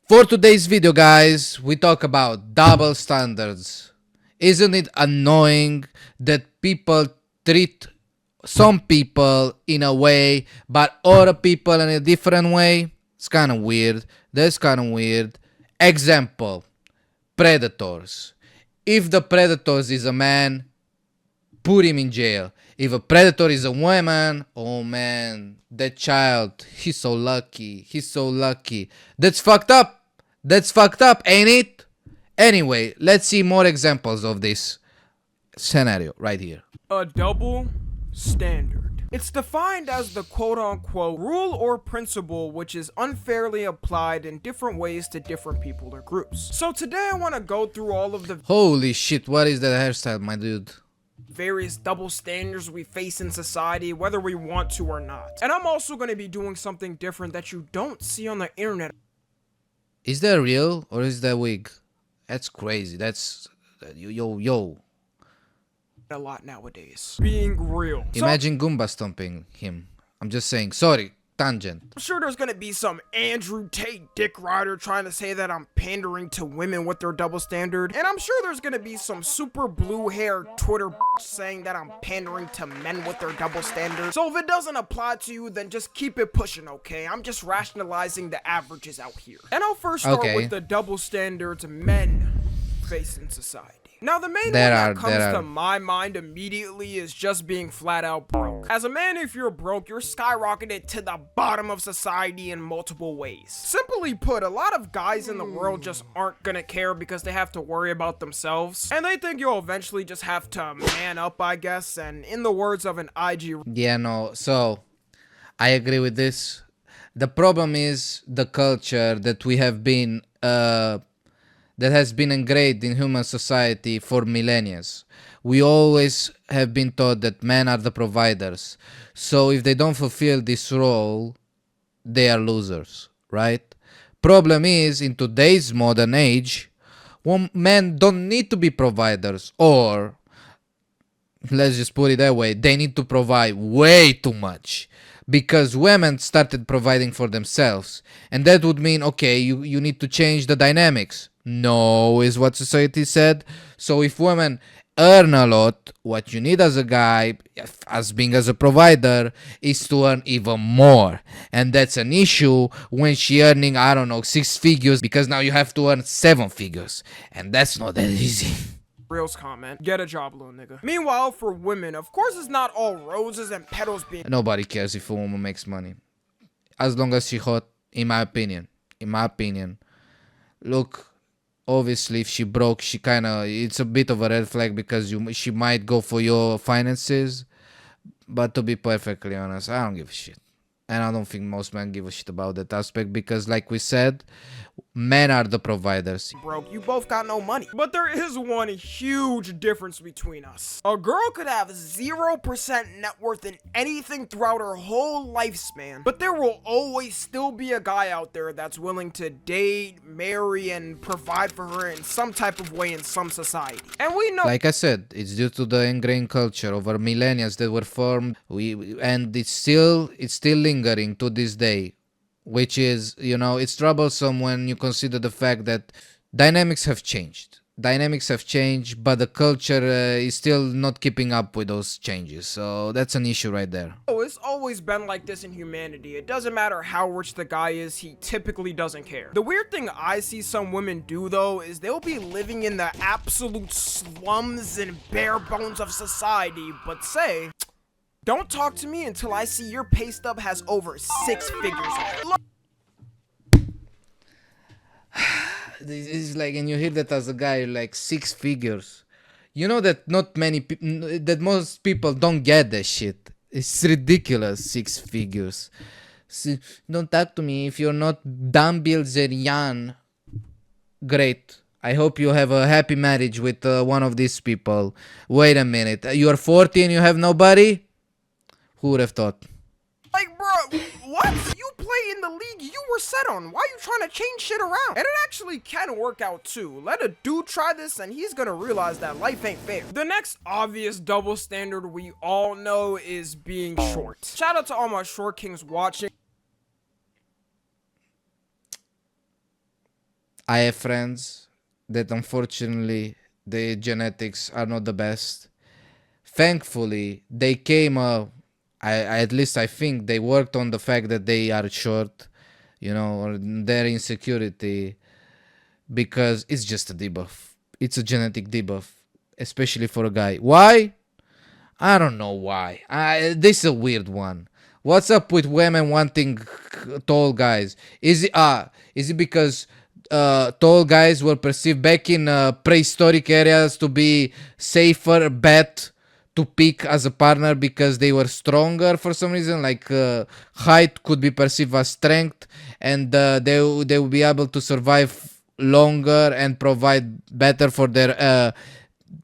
For today's video, guys, we talk about double standards. Isn't it annoying that people treat some people in a way, but other people in a different way? It's kind of weird. That's kind of weird. Example, predators. If the predators is a man, put him in jail. If a predator is a woman, oh man, that child, he's so lucky. He's so lucky. That's fucked up. That's fucked up, ain't it? Anyway, let's see more examples of this scenario right here. A double standard. It's defined as the quote-unquote rule or principle which is unfairly applied in different ways to different people or groups. So today I want to go through all of the Holy shit, what is that hairstyle, my dude? various double standards we face in society, whether we want to or not. And I'm also going to be doing something different that you don't see on the internet. Is that real or is that wig? That's crazy. That's yo. A lot nowadays. Being real. Imagine Goomba stomping him. I'm just saying. Sorry, tangent. I'm sure there's gonna be some Andrew Tate dick rider trying to say that I'm pandering to women with their double standard. And I'm sure there's gonna be some super blue hair Twitter saying that I'm pandering to men with their double standard. So if it doesn't apply to you, then just keep it pushing, okay? I'm just rationalizing the averages out here. And I'll first start with the double standards men face in society. Now, the main one that comes to my mind immediately is just being flat out broke. As a man, if you're broke, you're skyrocketed to the bottom of society in multiple ways. Simply put, a lot of guys in the world just aren't gonna care because they have to worry about themselves. And they think you'll eventually just have to man up, I guess. And in the words of an IG... Yeah, no, so I agree with this. The problem is the culture that we have been... that has been ingrained in human society for millennia. We always have been taught that men are the providers. So if they don't fulfill this role, they are losers, right? Problem is, in today's modern age, men don't need to be providers, or let's just put it that way, they need to provide way too much. Because women started providing for themselves. And that would mean, okay, you need to change the dynamics. No, is what society said. So if women earn a lot, what you need as a guy, as being as a provider, is to earn even more. And that's an issue when she earning, I don't know, 6 figures, because now you have to earn 7 figures. And that's not that easy. Reels comment, get a job, little nigga. Meanwhile, for women, of course it's not all roses and petals being... Nobody cares if a woman makes money. As long as she hot, in my opinion. In my opinion. Look, obviously if she broke, she kinda... It's a bit of a red flag because she might go for your finances. But to be perfectly honest, I don't give a shit. And I don't think most men give a shit about that aspect because, like we said, men are the providers. Broke, you both got no money. But there is one huge difference between us. A girl could have 0% net worth in anything throughout her whole lifespan, but there will always still be a guy out there that's willing to date, marry, and provide for her in some type of way in some society. And we know, like I said, it's due to the ingrained culture over millennia that were formed. And it's still lingering to this day. Which is, you know, it's troublesome when you consider the fact that dynamics have changed. Dynamics have changed, but the culture is still not keeping up with those changes. So that's an issue right there. Oh, it's always been like this in humanity. It doesn't matter how rich the guy is, he typically doesn't care. The weird thing I see some women do, though, is they'll be living in the absolute slums and bare bones of society, but say... Don't talk to me until I see your pay stub has over 6 figures on it. This is like, and you hear that as a guy, like 6 figures. You know that that most people don't get that shit. It's ridiculous, 6 figures. Don't talk to me if you're not Dan Bilzerian. Great. I hope you have a happy marriage with one of these people. Wait a minute. You're 40 and you have nobody? Who would have thought? Like, bro, what? You play in the league you were set on. Why are you trying to change shit around? And it actually can work out too. Let a dude try this and he's gonna realize that life ain't fair. The next obvious double standard we all know is being short. Shout out to all my short kings watching. I have friends that unfortunately the genetics are not the best. Thankfully, they came up. At least I think they worked on the fact that they are short, or their insecurity, because it's just a debuff. It's a genetic debuff, especially for a guy. Why? I don't know why. This is a weird one. What's up with women wanting tall guys? Is it because tall guys were perceived back in prehistoric areas to be safer bet to pick as a partner because they were stronger for some reason? Like height could be perceived as strength, and they will be able to survive longer and provide better for their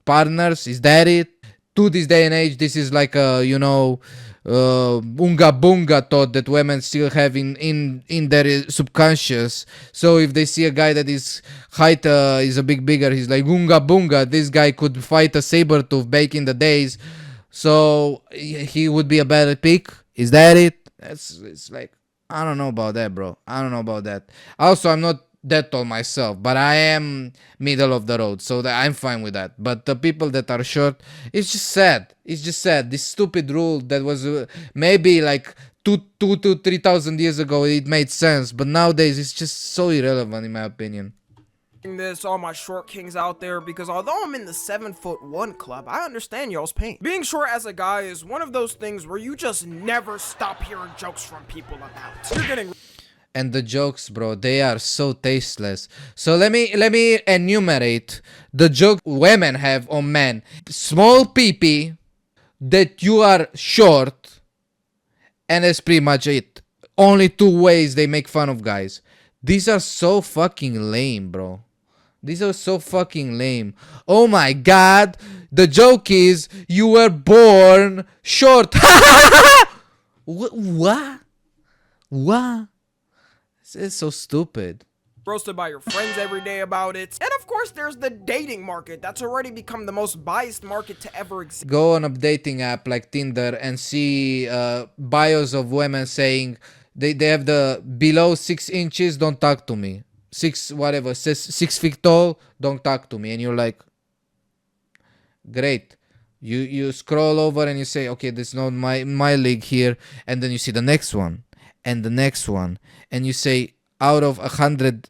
partners. Is that it? To this day and age, this is like a unga bunga thought that women still have in their subconscious. So if they see a guy that is height is a bit bigger, he's like unga bunga, this guy could fight a saber tooth back in the days, so he would be a better pick. Is that it? It's like, I don't know about that, bro. I don't know about that. Also, I'm not that tall myself, but I am middle of the road, so that I'm fine with that. But the people that are short, it's just sad. It's just sad. This stupid rule that was maybe like two to 3,000 years ago, it made sense, but nowadays it's just so irrelevant, in my opinion. This, all my short kings out there, because although I'm in the 7'1" club, I understand y'all's pain. Being short as a guy is one of those things where you just never stop hearing jokes from people about. You're getting. And the jokes, bro, they are so tasteless. So let me enumerate the jokes women have on men. Small peepee, that you are short, and that's pretty much it. Only two ways they make fun of guys. These are so fucking lame, bro. These are so fucking lame. Oh my god, the joke is you were born short. What? What? It's so stupid. Roasted by your friends every day about it. And of course, there's the dating market that's already become the most biased market to ever exist. Go on a dating app like Tinder and see bios of women saying they have the below 6 inches, don't talk to me. 6 feet tall, don't talk to me. And you're like, great. You scroll over and you say, okay, this is not my league here. And then you see the next one and the next one, and you say, out of 100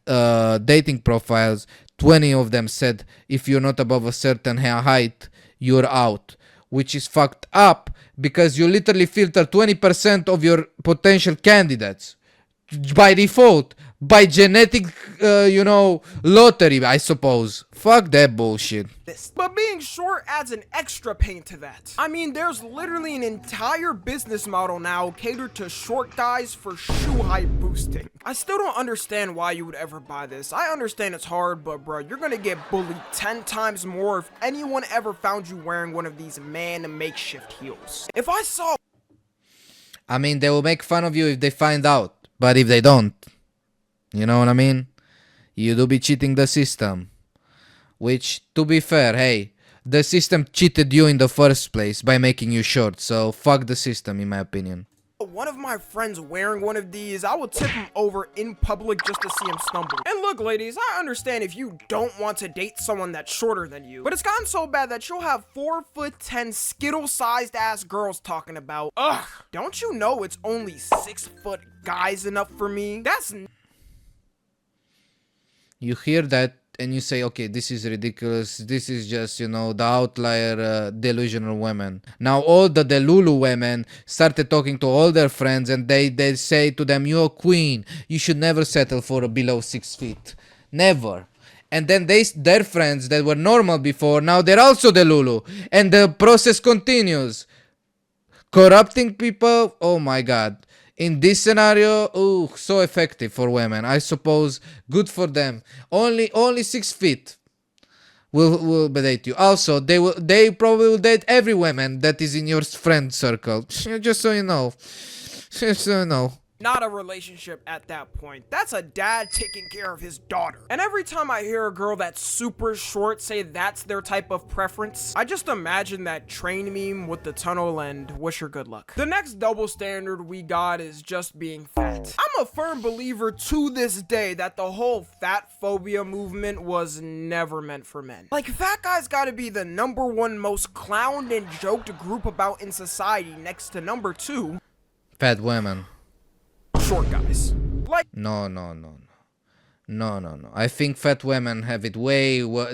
dating profiles, 20 of them said if you're not above a certain height, you're out, which is fucked up because you literally filter 20% of your potential candidates by default, by genetic, lottery, I suppose. Fuck that bullshit. But being short adds an extra pain to that. I mean, there's literally an entire business model now catered to short guys for shoe height boosting. I still don't understand why you would ever buy this. I understand it's hard, but bro, you're gonna get bullied 10 times more if anyone ever found you wearing one of these man makeshift heels. If I saw... I mean, they will make fun of you if they find out. But if they don't, you know what I mean? You do be cheating the system. Which, to be fair, hey, the system cheated you in the first place by making you short. So fuck the system, in my opinion. One of my friends wearing one of these, I would tip him over in public just to see him stumble. And look, ladies, I understand if you don't want to date someone that's shorter than you, but it's gotten so bad that you'll have 4'10" Skittle-sized ass girls talking about, ugh, don't you know it's only 6 foot guys enough for me? That's... You hear that and you say, okay, this is ridiculous. This is just, the outlier delusional women. Now all the Delulu women started talking to all their friends and they say to them, you're a queen. You should never settle for below 6 feet. Never. And then their friends that were normal before, now they're also Delulu. And the process continues. Corrupting people, oh my god. In this scenario, so effective for women. I suppose good for them. Only 6 feet will date you. Also, they probably will date every woman that is in your friend circle. Just so you know. Just so you know. not a relationship at that point. That's a dad taking care of his daughter. And every time I hear a girl that's super short say that's their type of preference, I just imagine that train meme with the tunnel and wish her good luck. The next double standard we got is just being fat. I'm a firm believer to this day that the whole fat phobia movement was never meant for men. Like, fat guys gotta be the #1 most clowned and joked group about in society, next to #2 Fat women. short guys. Like, No. I think fat women have it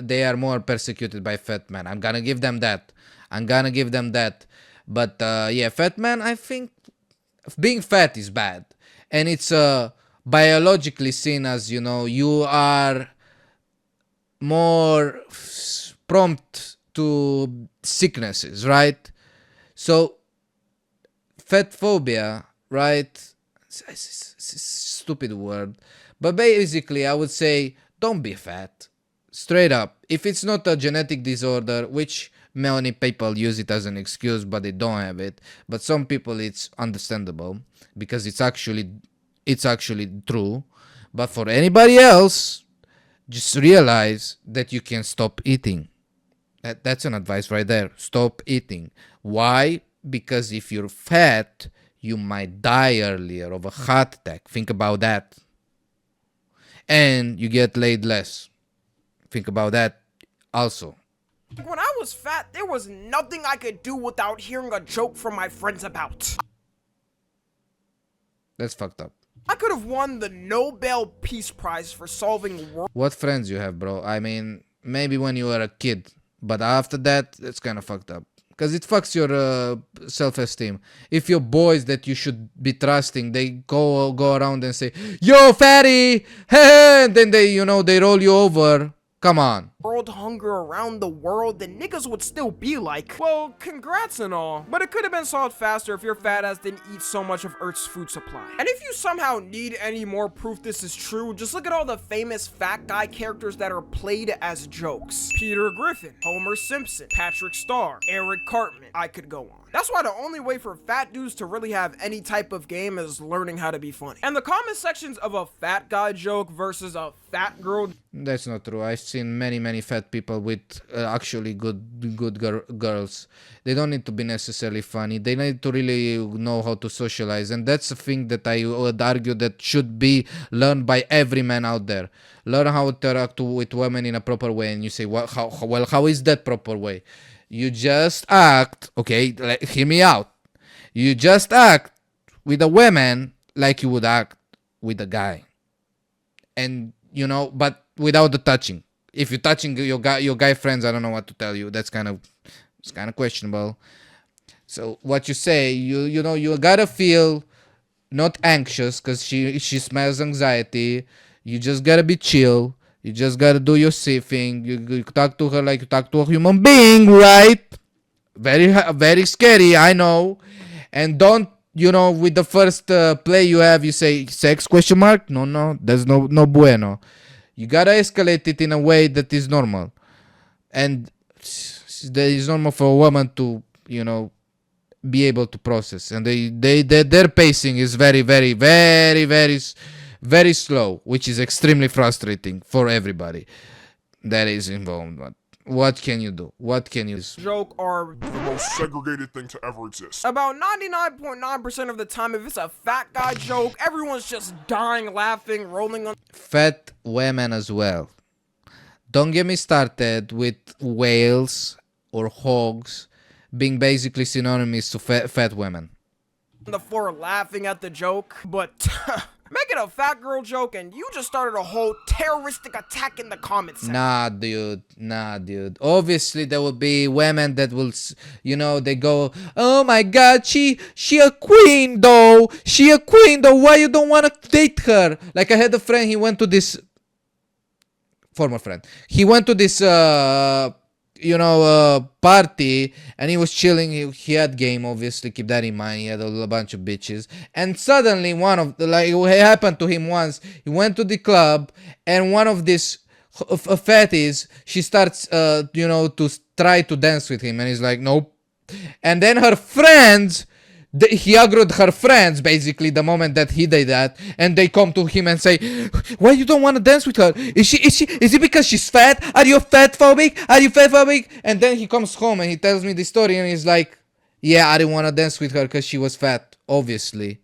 they are more persecuted by fat men. I'm gonna give them that. But yeah, fat men, I think being fat is bad. And it's biologically seen as, you are more prompt to sicknesses, right? So fat phobia, right? Stupid word, but basically I would say don't be fat, straight up. If it's not a genetic disorder, which many people use it as an excuse but they don't have it, but some people it's understandable because it's actually true. But for anybody else, just realize that you can stop eating. That's an advice right there. Stop eating. Why? Because if you're fat, you might die earlier of a heart attack. Think about that. And you get laid less. Think about that also. when I was fat, there was nothing I could do without hearing a joke from my friends about. That's fucked up. I could have won the Nobel Peace Prize for solving world. What friends you have, bro? I mean, maybe when you were a kid. But after that, it's kind of fucked up. Because it fucks your self-esteem. If your boys that you should be trusting, they go around and say, "Yo, fatty!" Hey, and then they roll you over. Come on. World hunger around the world, then niggas would still be like, well, congrats and all, but it could have been solved faster if your fat ass didn't eat so much of Earth's food supply. And if you somehow need any more proof this is true, just look at all the famous fat guy characters that are played as jokes. Peter Griffin, Homer Simpson, Patrick Starr, Eric Cartman. I could go on. That's why the only way for fat dudes to really have any type of game is learning how to be funny. And the comment sections of a fat guy joke versus a fat girl. That's not true. I've seen many fat people with actually good girls. They don't need to be necessarily funny. They need to really know how to socialize, and that's a thing that I would argue that should be learned by every man out there. Learn how to interact with women in a proper way. And you say, well, how is that proper way? You just act, okay, hear me out. You just act with a woman like you would act with a guy. And, but without the touching. If you're touching your guy friends, I don't know what to tell you. It's kind of questionable. So what you say, you gotta feel not anxious because she smells anxiety. You just gotta be chill. You just gotta do your thing. You talk to her like you talk to a human being, right? Very scary, I know. And don't, with the first play you have, you say sex question mark? No, there's no bueno. You gotta escalate it in a way that is normal. And that is normal for a woman to, be able to process. And their pacing is very slow, which is extremely frustrating for everybody that is involved. But what can you do? Joke are the most segregated thing to ever exist. about 99.9% of the time, if it's a fat guy joke, everyone's just dying laughing, rolling on. Fat women as well. Don't get me started with whales or hogs being basically synonymous to fat women. The floor laughing at the joke, but make it a fat girl joke and you just started a whole terroristic attack in the comments section. Nah, dude. Obviously, there will be women that will, they go, "Oh my God, she a queen though. Why you don't want to date her?" Like I had a friend, he went to this former friend. He went to this party, and he was chilling. He had game, obviously, keep that in mind. He had a bunch of bitches, and suddenly it happened to him once. He went to the club, and one of these fatties, she starts to try to dance with him, and he's like, nope. And then her friends He aggroed her friends basically the moment that he did that, and they come to him and say, "Why you don't want to dance with her? Is it because she's fat? Are you fat phobic? Are you fat phobic?" And then he comes home and he tells me the story, and he's like, "Yeah, I didn't want to dance with her because she was fat, obviously."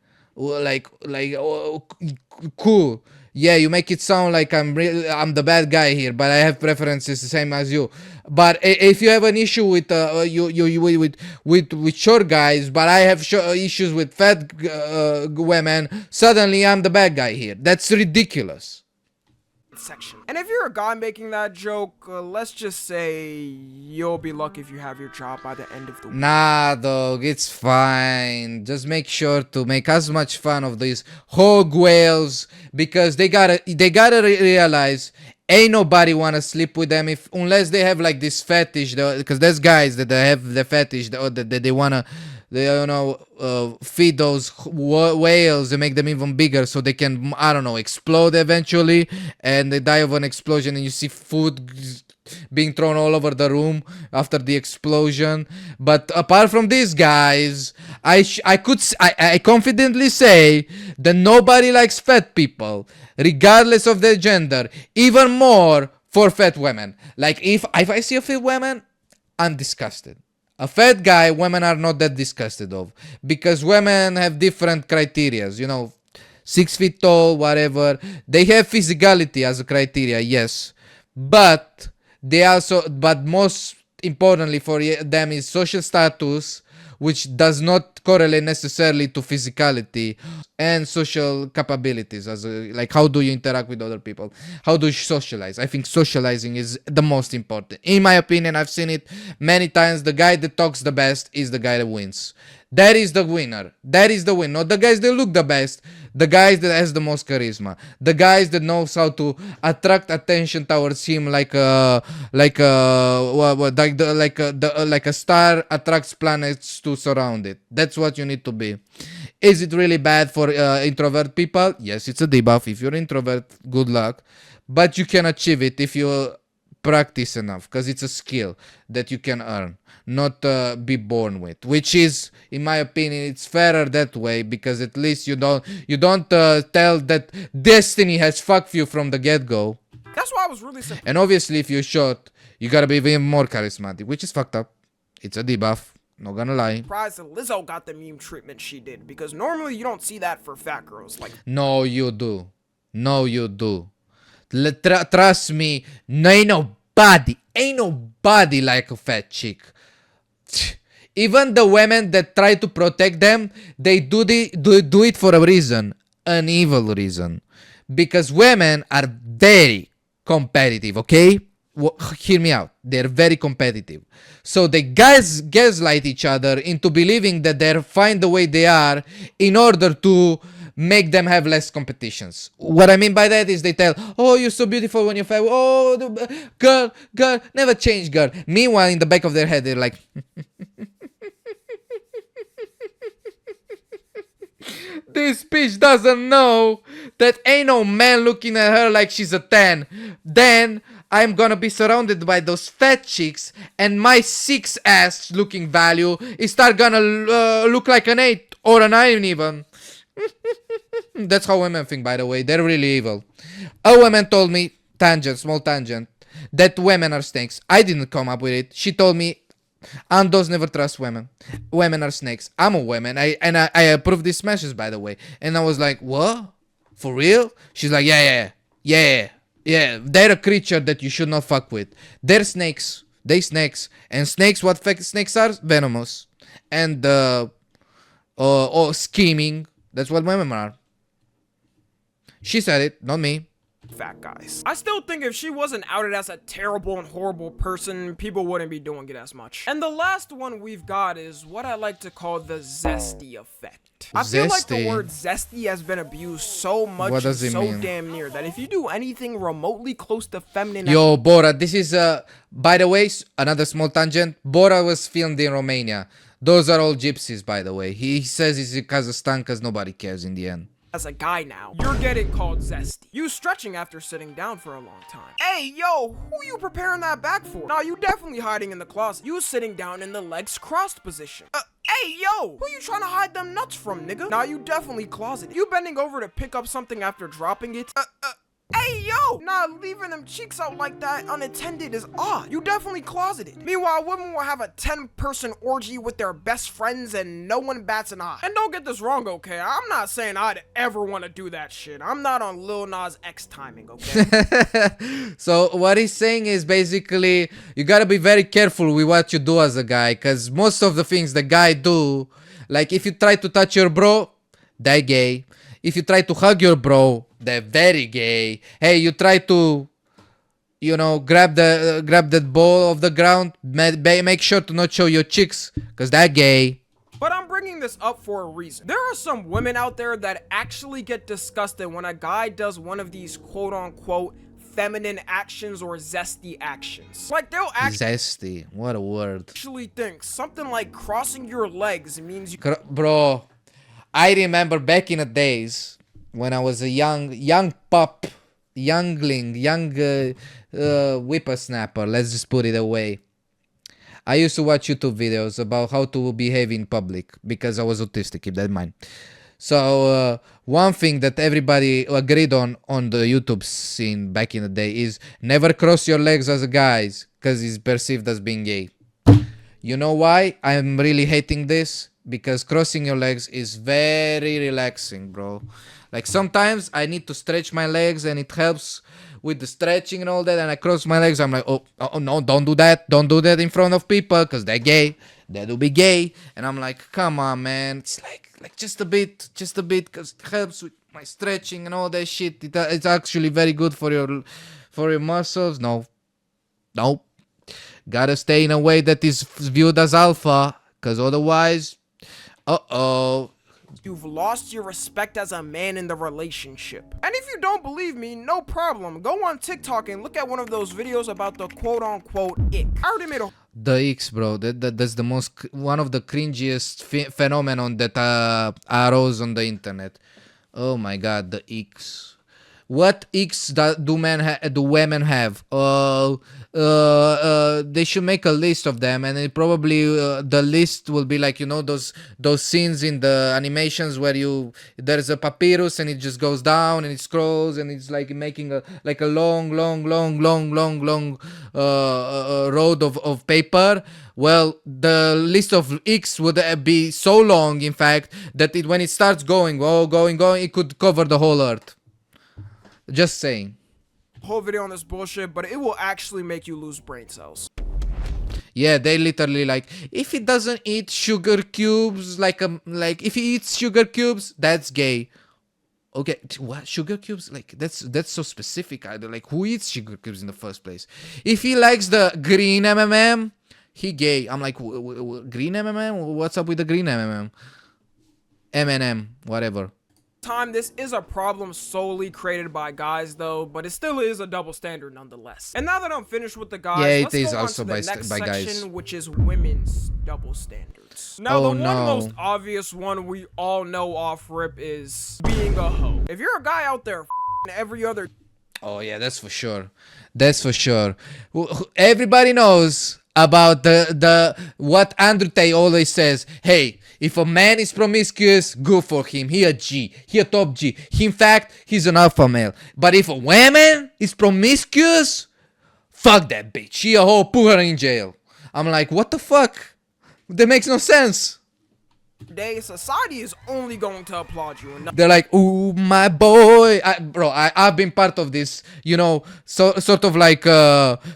Cool. Yeah, you make it sound like I'm the bad guy here, but I have preferences the same as you. But if you have an issue with with short guys, but I have issues with fat women, suddenly I'm the bad guy here. That's ridiculous. Section. And if you're a guy making that joke, let's just say you'll be lucky if you have your job by the end of the week. Nah, dog, it's fine. Just make sure to make as much fun of these hog whales, because they gotta realize ain't nobody wanna sleep with them unless they have like this fetish, because there's guys that they have the fetish that they wanna feed those whales and make them even bigger so they can, I don't know, explode eventually, and they die of an explosion and you see food being thrown all over the room after the explosion. But apart from these guys, I confidently say that nobody likes fat people, regardless of their gender, even more for fat women. Like if I see a fat woman, I'm disgusted. A fat guy, women are not that disgusted of, because women have different criterias, 6 feet tall, whatever. They have physicality as a criteria, yes, but most importantly for them is social status, which does not correlate necessarily to physicality, and social capabilities, like how do you interact with other people, how do you socialize. I think socializing is the most important. In my opinion, I've seen it many times. The guy that talks the best is the guy that wins. That is the winner. That is the win. Not the guys that look the best. The guys that has the most charisma. The guys that knows how to attract attention towards him, like a star attracts planets to surround it. That's what you need to be. Is it really bad for introvert people? Yes, it's a debuff. If you're introvert, good luck. But you can achieve it if you practice enough, because it's a skill that you can earn, not be born with, which is, in my opinion, it's fairer that way, because at least you don't tell that destiny has fucked you from the get-go. That's why I was really surprised. And obviously if you're short, you gotta be even more charismatic, which is fucked up. It's a debuff, not gonna lie. Surprised that Lizzo got the meme treatment she did, because normally you don't see that for fat girls. Like, no, you do. No, you do. Trust me, ain't nobody like a fat chick. Even the women that try to protect them, they do it for a reason, an evil reason, because women are very competitive. Okay, hear me out. They're very competitive, so the guys gaslight each other into believing that they're fine the way they are in order to make them have less competitions. What I mean by that is they tell, "Oh, you're so beautiful when you're fat. Oh, girl, never change, girl." Meanwhile, in the back of their head, they're like, "This bitch doesn't know that ain't no man looking at her like she's a 10. Then I'm gonna be surrounded by those fat chicks, and my 6 ass looking value is start gonna look like an 8 or a 9 even." That's how women think, by the way. They're really evil. A woman told me, small tangent, that women are snakes. I didn't come up with it. She told me, Andoz never trust women. Women are snakes. I'm a woman. I approve these smashes, by the way. And I was like, what? For real? She's like, yeah. They're a creature that you should not fuck with. They're snakes. They snakes. And snakes, what snakes are? Venomous. And scheming. That's what women are. She said it, not me. Fat guys. I still think if she wasn't outed as a terrible and horrible person, people wouldn't be doing it as much. And the last one we've got is what I like to call the zesty effect. I feel like the word zesty has been abused so much and so damn near that if you do anything remotely close to feminine... Yo, Bora, this is, by the way, another small tangent. Bora was filmed in Romania. Those are all gypsies, by the way. He says it's in Kazakhstan because nobody cares in the end. As a guy now, you're getting called zesty. You stretching after sitting down for a long time. Hey, yo, who you preparing that back for? Nah, you definitely hiding in the closet. You sitting down in the legs crossed position. Hey, yo! Who you trying to hide them nuts from, nigga? Nah, you definitely closeted. You bending over to pick up something after dropping it? Hey, yo! Nah, leaving them cheeks out like that unattended is odd. You definitely closeted. Meanwhile, women will have a 10-person orgy with their best friends and no one bats an eye. And don't get this wrong, okay? I'm not saying I'd ever want to do that shit. I'm not on Lil Nas X timing, okay? So what he's saying is basically you gotta be very careful with what you do as a guy, because most of the things the guy do, like if you try to touch your bro, they're gay. If you try to hug your bro, they're very gay. Hey, you try to, you know, grab that ball off the ground, make sure to not show your cheeks, because they're gay. But I'm bringing this up for a reason. There are some women out there that actually get disgusted when a guy does one of these quote-unquote feminine actions or zesty actions. Like, they'll Zesty, what a word. actually think something like crossing your legs means you Bro, I remember back in the days when I was a young pup, youngling, young whippersnapper, let's just put it away. I used to watch YouTube videos about how to behave in public because I was autistic, keep that in mind. So one thing that everybody agreed on the YouTube scene back in the day is never cross your legs as a guys because it's perceived as being gay. You know why I'm really hating this? Because crossing your legs is very relaxing, bro. Like sometimes I need to stretch my legs and it helps with the stretching and all that, and I cross my legs, I'm like, oh no, don't do that in front of people because they're gay, they'll be gay. And I'm like, come on, man, it's like just a bit because it helps with my stretching and all that shit. It's actually very good for your muscles. No, gotta stay in a way that is viewed as alpha, because otherwise, you've lost your respect as a man in the relationship. And if you don't believe me, no problem. Go on TikTok and look at one of those videos about the quote-unquote ick. I already made a the X, bro. That's the one of the cringiest phenomenon that arose on the internet. Oh my god, the X. What X do women have? They should make a list of them, and it probably the list will be like, you know, those scenes in the animations where there's a papyrus and it just goes down and it scrolls and it's like making a long road of paper. Well, the list of X would be so long, in fact, that when it starts going, it could cover the whole earth. Just saying. whole video on this bullshit, but it will actually make you lose brain cells. Yeah, they literally like, if he doesn't eat sugar cubes, like if he eats sugar cubes, that's gay. Okay, what, sugar cubes? Like that's so specific. Either like, who eats sugar cubes in the first place? If he likes the green M&M, he gay. I'm like, green M&M? What's up with the green M&M? M&M, whatever. This is a problem solely created by guys though, but it still is a double standard nonetheless. And now that I'm finished with the guys, yeah, let's it is go also on to the next by section, guys, which is women's double standards. Now, the one most obvious one we all know off rip is being a hoe. If you're a guy out there f***ing every other, oh yeah, that's for sure. That's for sure. Everybody knows about the what Andrew Tate always says. Hey, if a man is promiscuous, good for him. He a G. He a top G. In fact, he's an alpha male. But if a woman is promiscuous, fuck that bitch. She a hoe, put her in jail. I'm like, what the fuck? That makes no sense. day, society is only going to applaud you. They're like, ooh, my boy. I've been part of this, you know, sort of like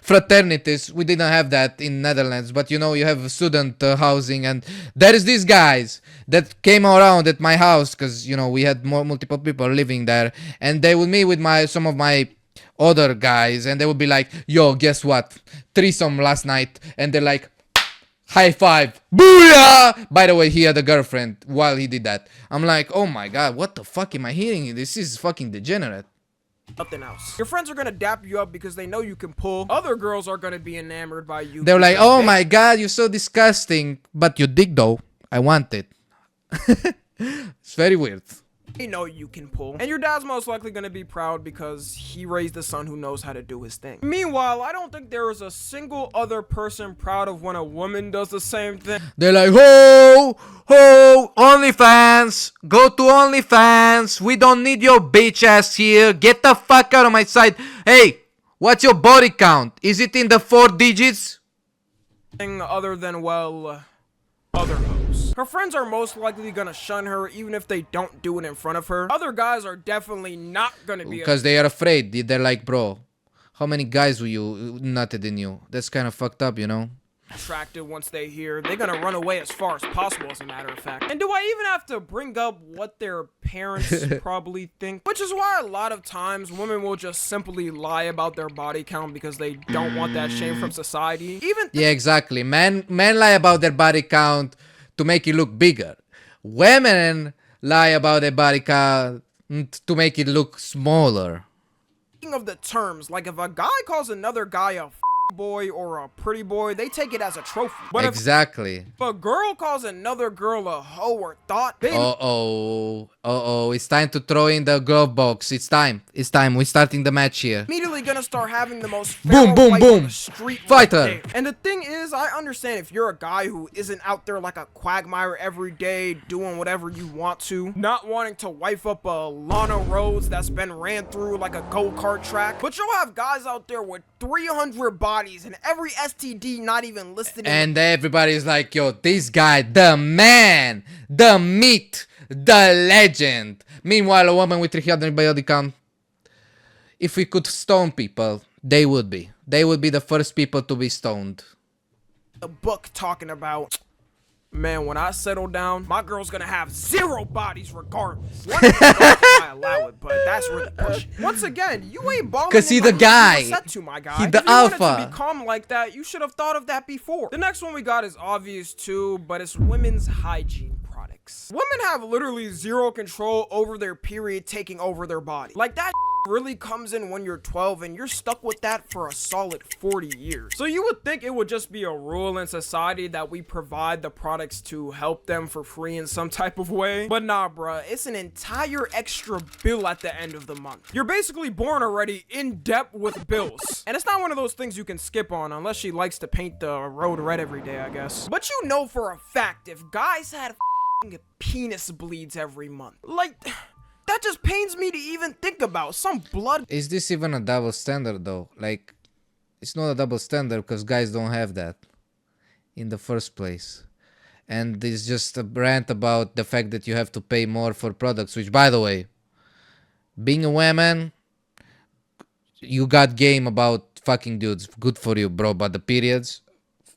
fraternities. We didn't have that in Netherlands, but you know, you have student housing, and there is these guys that came around at my house because, you know, we had multiple people living there, and they would meet with some of my other guys, and they would be like, yo, guess what? Threesome last night. And they're like, high five. Booyah! By the way, he had a girlfriend while he did that. I'm like, oh my god, what the fuck am I hearing? This is fucking degenerate. Nothing else. Your friends are gonna dap you up because they know you can pull. Other girls are gonna be enamored by you. They're like, oh my god, you're so disgusting. But your dick though, I want it. It's very weird. they know you can pull. And your dad's most likely gonna be proud because he raised a son who knows how to do his thing. Meanwhile, I don't think there is a single other person proud of when a woman does the same thing. They're like, ho, ho, OnlyFans, go to OnlyFans. We don't need your bitch ass here. Get the fuck out of my sight. Hey, what's your body count? Is it in the 4 digits? Other than, well, other hoes. Her friends are most likely gonna shun her even if they don't do it in front of her. Other guys are definitely not gonna be because they are afraid. They're like, bro, how many guys will you nutted in you? That's kind of fucked up, you know? attracted once they hear. They're gonna run away as far as possible, as a matter of fact. And do I even have to bring up what their parents probably think? Which is why a lot of times women will just simply lie about their body count because they don't want that shame from society. Yeah, exactly. Men lie about their body count to make it look bigger. Women lie about their body count to make it look smaller. Speaking of the terms, like if a guy calls another guy a boy or a pretty boy, they take it as a trophy. But exactly. If a girl calls another girl a hoe or thought, they it's time to throw in the glove box. It's time. We're starting the match here. immediately gonna start having the most Boom, boom, boom. Fighter. And the thing is, I understand if you're a guy who isn't out there like a quagmire every day doing whatever you want to, not wanting to wife up a Lana Rhodes that's been ran through like a go-kart track, but you'll have guys out there with 300 bodies and every STD not even listed in. And everybody's like, yo, this guy, the man, the meat, the legend. Meanwhile, a woman with 300 body count, if we could stone people, they would be. They would be the first people to be stoned. A book talking about, man, when I settle down, my girl's gonna have 0 bodies regardless. One of the I allow it, but that's really pushing. Once again, you ain't balling. Cause he the guy. To my guy. He the if you alpha. wanted to become like that, you should have thought of that before. The next one we got is obvious too, but it's women's hygiene products. Women have literally 0 control over their period taking over their body. Like that really comes in when you're 12 and you're stuck with that for a solid 40 years. So you would think it would just be a rule in society that we provide the products to help them for free in some type of way. But nah, bruh, it's an entire extra bill at the end of the month. You're basically born already in debt with bills. And it's not one of those things you can skip on unless she likes to paint the road red every day, I guess. But you know for a fact, if guys had penis bleeds every month, like, that just pains me to even think about. Some blood. Is this even a double standard though? Like, it's not a double standard because guys don't have that in the first place. And it's just a rant about the fact that you have to pay more for products, which, by the way, being a woman, you got game about fucking dudes. Good for you, bro. But the periods,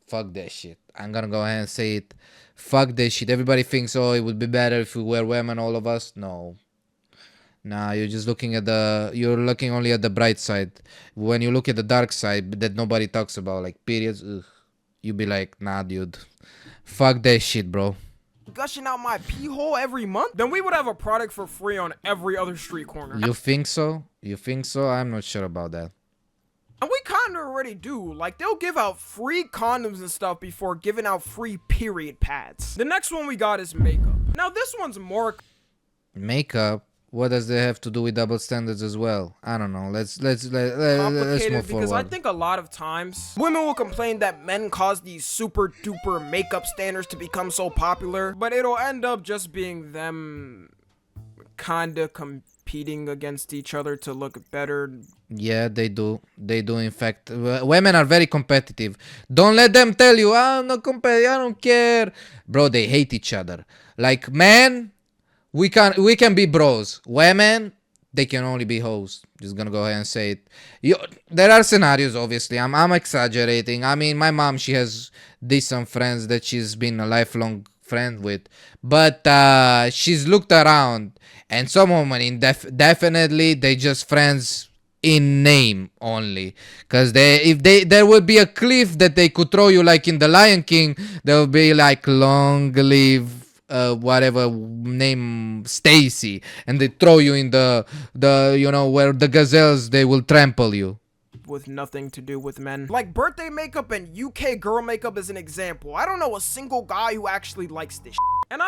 fuck that shit. I'm gonna go ahead and say it. Fuck that shit. Everybody thinks, oh, it would be better if we were women, all of us. No. Nah, you're just looking at you're looking only at the bright side. When you look at the dark side that nobody talks about, like periods, ugh, you be like, nah, dude. Fuck that shit, bro. Gushing out my pee hole every month? Then we would have a product for free on every other street corner. You think so? You think so? I'm not sure about that. And we kind of already do. Like, they'll give out free condoms and stuff before giving out free period pads. The next one we got is makeup. Now, this one's more... Makeup? What does that have to do with double standards as well? I don't know. Let's move forward. Because I think a lot of times women will complain that men cause these super duper makeup standards to become so popular, but it'll end up just being them kinda competing against each other to look better. Yeah, they do. They do. In fact, women are very competitive. Don't let them tell you, I'm not competitive, I don't care. Bro, they hate each other. Like, men, we can be bros. Women, they can only be hoes. Just gonna go ahead and say it. There are scenarios, obviously. I'm exaggerating. I mean, my mom, she has decent friends that she's been a lifelong friend with, but she's looked around, and some women definitely they just friends in name only, because if there would be a cliff that they could throw you like in the Lion King, there would be like long live whatever name Stacy, and they throw you in the you know, where the gazelles, they will trample you. With nothing to do with men. Like birthday makeup and UK girl makeup is an example. I don't know a single guy who actually likes this shit. And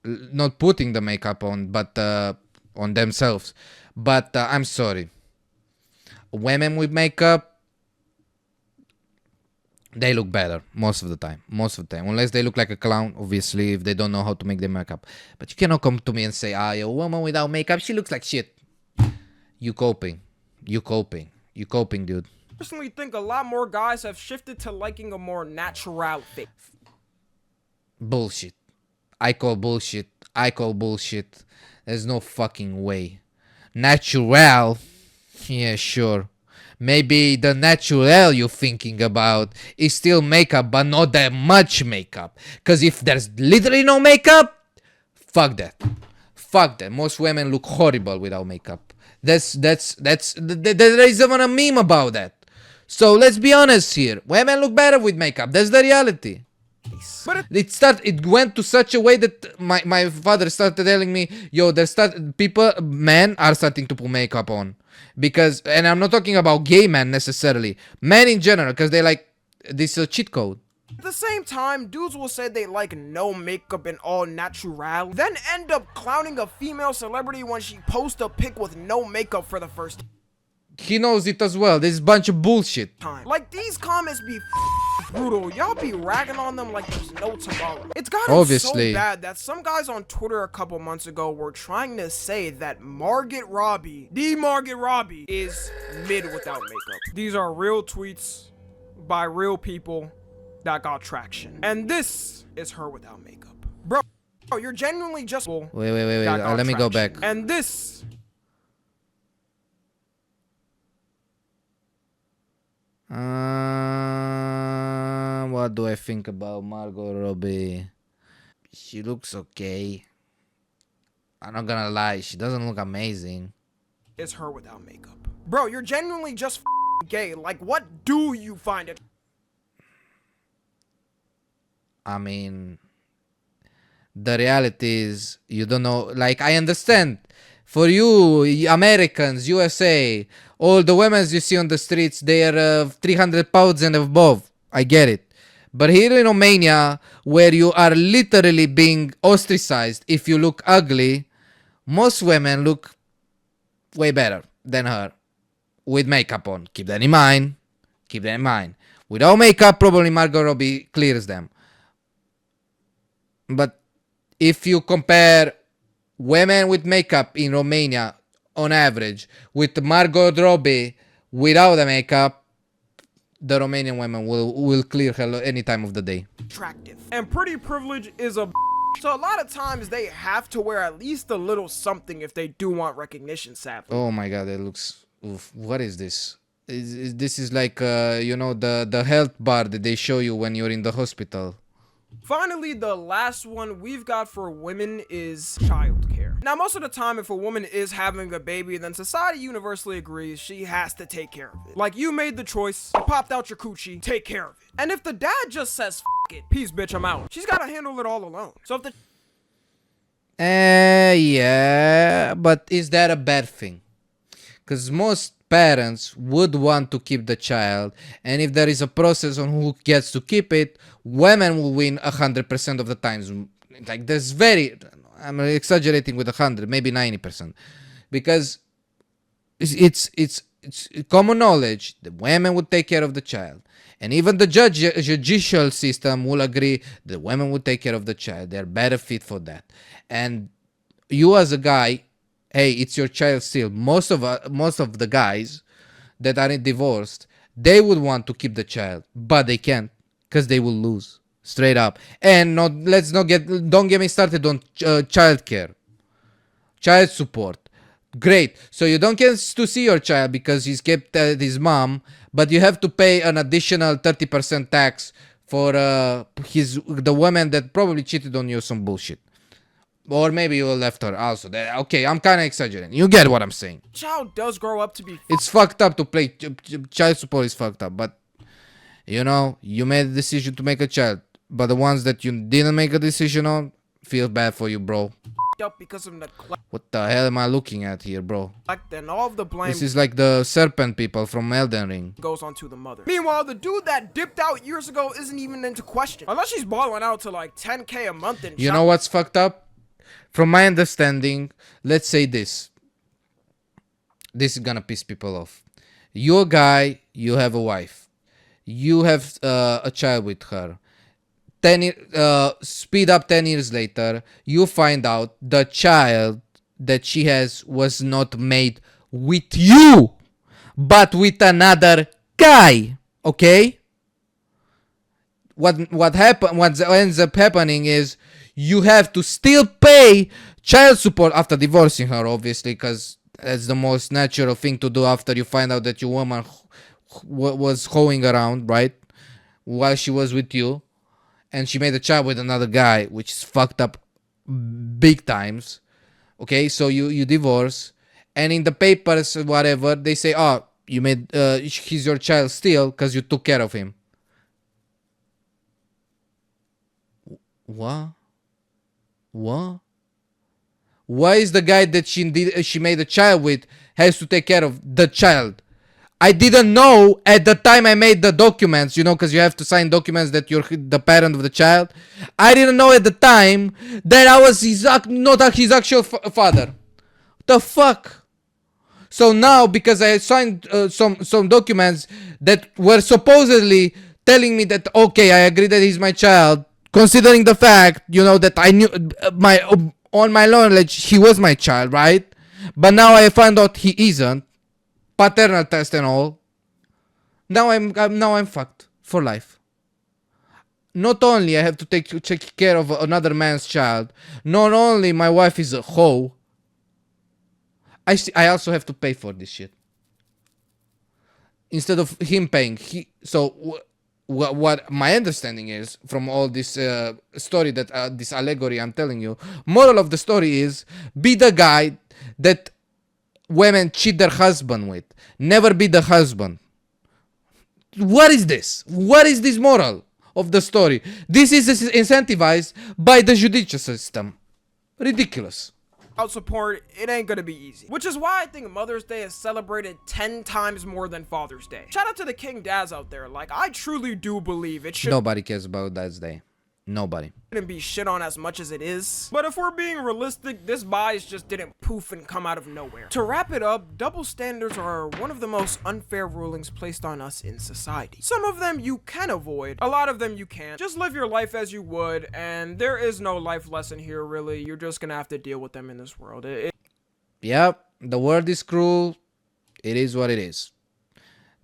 not putting the makeup on, but on themselves. But I'm sorry, women with makeup, they look better most of the time. Most of the time, unless they look like a clown, obviously, if they don't know how to make their makeup. But you cannot come to me and say, a woman without makeup, she looks like shit. You coping, dude. I personally think a lot more guys have shifted to liking a more natural face. Bullshit. I call bullshit. There's no fucking way. Natural? Yeah, sure. Maybe the natural you're thinking about is still makeup, but not that much makeup. Cause if there's literally no makeup, fuck that. Most women look horrible without makeup. There is even a meme about that. So let's be honest here. Women look better with makeup. That's the reality. But It went to such a way that my father started telling me, yo, men are starting to put makeup on. Because, and I'm not talking about gay men necessarily, men in general, because they like, this is a cheat code. at the same time, dudes will say they like no makeup and all natural, then end up clowning a female celebrity when she posts a pic with no makeup for the first He knows it as well. This is a bunch of bullshit. time. Like, these comments be brutal. Y'all be ragging on them like there's no tomorrow. It's gotten Obviously. so bad that some guys on Twitter a couple months ago were trying to say that Margot Robbie is mid without makeup. These are real tweets by real people that got traction. And this is her without makeup. Bro, you're genuinely just... Wait. Let me go back. And this... What do I think about Margot Robbie? She looks okay. I'm not gonna lie, she doesn't look amazing. is her without makeup. Bro, you're genuinely just gay. Like, what do you find it? I mean, the reality is, you don't know. Like, I understand. For you, Americans, USA, all the women you see on the streets, they are 300 pounds and above. I get it. But here in Romania, where you are literally being ostracized if you look ugly, most women look way better than her with makeup on. Keep that in mind. Without makeup, probably Margot Robbie clears them. But if you compare women with makeup in Romania on average with Margot Robbie without the makeup, the Romanian women will clear her any time of the day. Attractive. And pretty privilege is a so a lot of times they have to wear at least a little something if they do want recognition, sadly. Oh my god, it looks... Oof, what is this? This is like, you know, the health bar that they show you when you're in the hospital. Finally, the last one we've got for women is childcare. Now, most of the time, if a woman is having a baby, then society universally agrees she has to take care of it. Like, you made the choice, you popped out your coochie, take care of it. And if the dad just says, F it, peace, bitch, I'm out, she's gotta handle it all alone. So if the... Yeah, but is that a bad thing? Because most parents would want to keep the child, and if there is a process on who gets to keep it, women will win 100% of the times. Like, there's I'm exaggerating with 100, maybe 90%, because it's common knowledge that women would take care of the child, and even the judicial system will agree that women would take care of the child. They're better fit for that. And you as a guy, hey, it's your child still. Most of the guys that aren't divorced, they would want to keep the child, but they can't because they will lose straight up. And don't get me started on childcare, child support. Great. So you don't get to see your child because he's kept his mom, but you have to pay an additional 30% tax for the woman that probably cheated on you, some bullshit. Or maybe you left her also. Okay, I'm kind of exaggerating. You get what I'm saying. child does grow up to be... It's fucked up to play. Child support is fucked up. But, you know, you made a decision to make a child. But the ones that you didn't make a decision on, feel bad for you, bro. up because of neglect, What the hell am I looking at here, bro? and all of the blame This is like the serpent people from Elden Ring. goes onto the mother. Meanwhile, the dude that dipped out years ago isn't even into question. Unless she's balling out to like 10K a month and You know what's fucked up? from my understanding, let's say this. This is gonna piss people off. You're a guy, you have a wife. You have a child with her. Speed up 10 years later, you find out the child that she has was not made with you, but with another guy. Okay? What ends up happening is you have to still pay child support after divorcing her, obviously, because that's the most natural thing to do after you find out that your woman was hoeing around, right, while she was with you, and she made a child with another guy, which is fucked up big times. Okay, so you divorce, and in the papers, whatever, they say, oh, you made he's your child still because you took care of him. What? Why is the guy that she made a child with has to take care of the child? I didn't know at the time I made the documents, because you have to sign documents that you're the parent of the child. I didn't know at the time that I was not his actual father. The fuck? So now, because I signed some documents that were supposedly telling me that, okay, I agree that he's my child, considering the fact, that I knew on my knowledge he was my child, right? But now I found out he isn't. Paternal test and all. Now I'm fucked for life. Not only I have to take care of another man's child, not only my wife is a hoe, I also have to pay for this shit. Instead of him paying, what my understanding is from all this story, that this allegory I'm telling you, moral of the story is, be the guy that women cheat their husband with. Never be the husband. What is this? What is this moral of the story? This is incentivized by the judicial system. Ridiculous. Out support, it ain't gonna be easy. Which is why I think Mother's Day is celebrated 10 times more than Father's Day. Shout out to the king dads out there. Like, I truly do believe it should Nobody cares about Dad's Day. Nobody. shouldn't be shit on as much as it is. But if we're being realistic, this bias just didn't poof and come out of nowhere. To wrap it up, double standards are one of the most unfair rulings placed on us in society. Some of them you can avoid, a lot of them you can't. Just live your life as you would, and there is no life lesson here really. You're just gonna have to deal with them in this world. Yep, the world is cruel. It is what it is.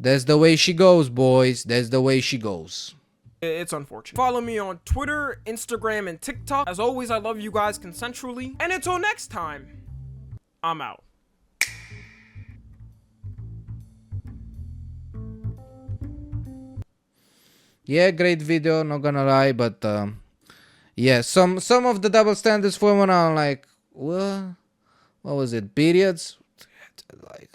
That's the way she goes, boys. That's the way she goes. It's unfortunate. Follow me on Twitter, Instagram, and TikTok. As always, I love you guys consensually. And until next time, I'm out. Yeah, great video, not gonna lie, but yeah, some of the double standards for women are like, what was it, periods? Like,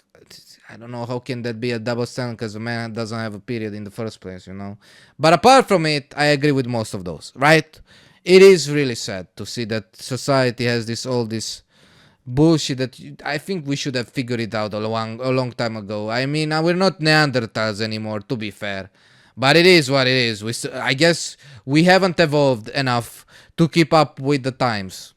I don't know how can that be a double standard because a man doesn't have a period in the first place, But apart from it, I agree with most of those, right? It is really sad to see that society has all this bullshit that I think we should have figured it out a long time ago. I mean, we're not Neanderthals anymore, to be fair. But it is what it is. I guess we haven't evolved enough to keep up with the times.